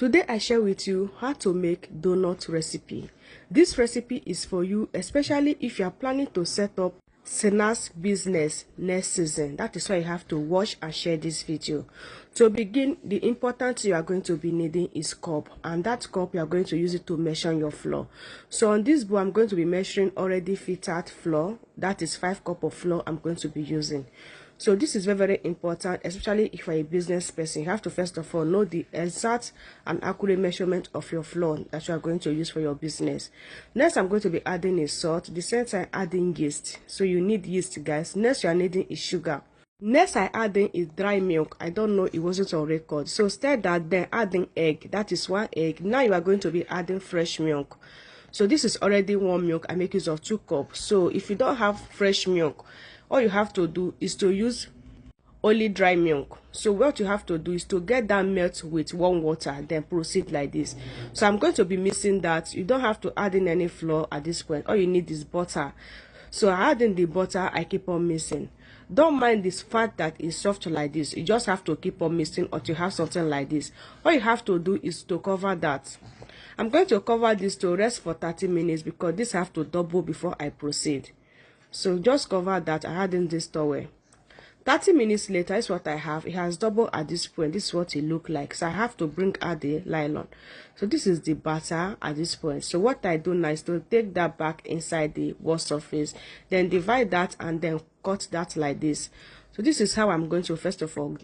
Today I share with you how to make donut recipe. This recipe is for you, especially if you are planning to set up snacks business next season. That is why you have to watch and share this video. To begin, the important thing you are going to be needing is cup, and that cup you are going to use it to measure your flour. So on this bowl I'm going to be measuring already filtered flour. That is 5 cups of flour I'm going to be using. So this is very, very important, especially if you're a business person. You have to first of all know the exact and accurate measurement of your flour that you are going to use for your business. Next, I'm going to be adding a salt. The same time adding yeast. So you need yeast, guys. Next, you are needing is sugar. Next, I adding is dry milk. I don't know, it wasn't on record. So instead that, then adding egg. That is 1 egg. Now you are going to be adding fresh milk. So this is already 1 milk. I make use of 2 cups. So if you don't have fresh milk, all you have to do is to use only dry milk. So what you have to do is to get that melt with warm water, then proceed like this. So I'm going to be mixing that. You don't have to add in any flour at this point. All you need is butter. So I add in the butter, I keep on mixing. Don't mind this fat that is soft like this. You just have to keep on mixing until you have something like this. All you have to do is to cover that. I'm going to cover this to rest for 30 minutes because this have to double before I proceed. So just cover that. I add in this towel. 30 minutes later is what I have. It has doubled at this point. This is what it look like. So I have to bring out the nylon. So this is the batter at this point. So what I do now is to take that back inside the wall surface, then divide that and then cut that like this. So this is how I'm going to first of all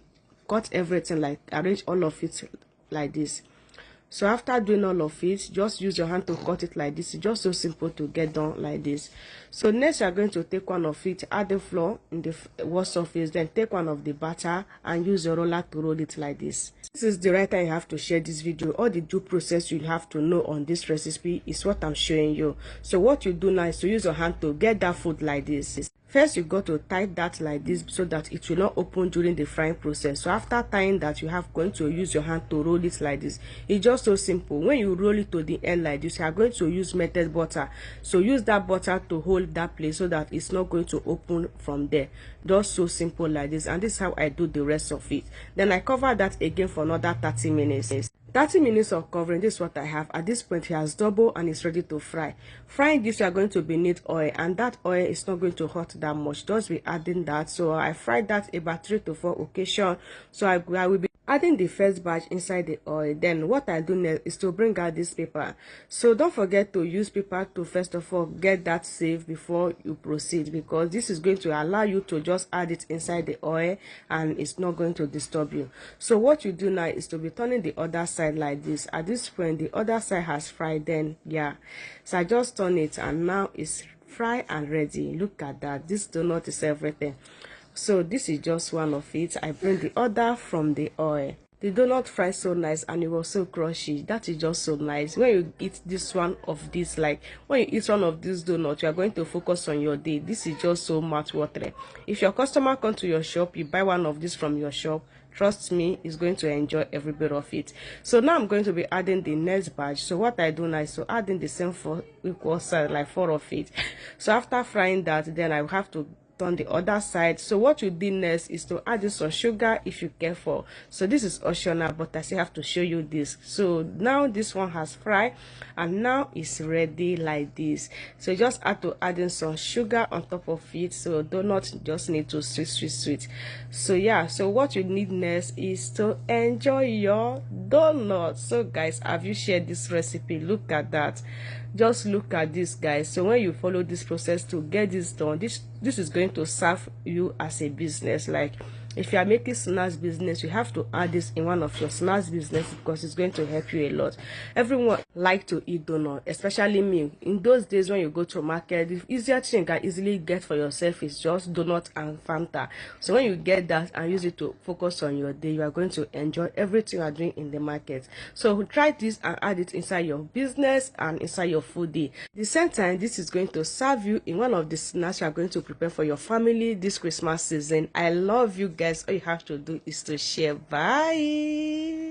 cut everything, like arrange all of it like this. So after doing all of it, just use your hand to cut it like this. It's just so simple to get done like this. So next, you are going to take one of it, add the flour in the wall surface, then take one of the batter and use your roller to roll it like this. This is the right time you have to share this video. All the due process you have to know on this recipe is what I'm showing you. So what you do now is to use your hand to get that food like this. First, you got to tie that like this so that it will not open during the frying process. So after tying that, you have going to use your hand to roll it like this. It's just so simple. When you roll it to the end like this, you are going to use melted butter. So use that butter to hold that place so that it's not going to open from there. Just so simple like this. And this is how I do the rest of it. Then I cover that again for another 30 minutes. 30 minutes of covering. This is what I have. At this point, it has doubled and it's ready to fry. Frying this, you are going to be need oil, and that oil is not going to hot that much. Just be adding that. So I fried that about 3 to 4 occasions. So I will be adding the first batch inside the oil. Then what I do next is to bring out this paper. So don't forget to use paper to first of all get that safe before you proceed, because this is going to allow you to just add it inside the oil and it's not going to disturb you. So what you do now is to be turning the other side like this. At this point, the other side has fried. Then so I just turn it and now it's fried and ready. Look at that. This donut is everything. So this is just one of it. I bring the other from the oil. The donut fries so nice and it was so crunchy. That is just so nice. When you eat this one of this, like when you eat one of these donuts, you are going to focus on your day. This is just so much watering. If your customer come to your shop, you buy one of this from your shop, trust me, is going to enjoy every bit of it. So now I'm going to be adding the next batch. So what I do now is to add in the same 4 equal size, like 4 of it. So after frying that, then I will have to on the other side. So what you do next is to add some sugar if you care for. So this is optional, but I still have to show you this. So now this one has fried and now it's ready like this. So you just have to add in some sugar on top of it. So donut just need to sweet. So so what you need next is to enjoy your donut. So guys, have you shared this recipe? Look at that. Just look at this, guys. So when you follow this process to get this done, this is going to serve you as a business. Like if you are making snacks business, you have to add this in one of your snacks business because it's going to help you a lot. Everyone like to eat donut, especially me. In those days when you go to market, the easier thing you can easily get for yourself is just donut and Fanta. So when you get that and use it to focus on your day, you are going to enjoy everything you are doing in the market. So try this and add it inside your business and inside your food day. At the same time, this is going to serve you in one of the snacks you are going to prepare for your family this Christmas season. I love you guys. All you have to do is to share. Bye.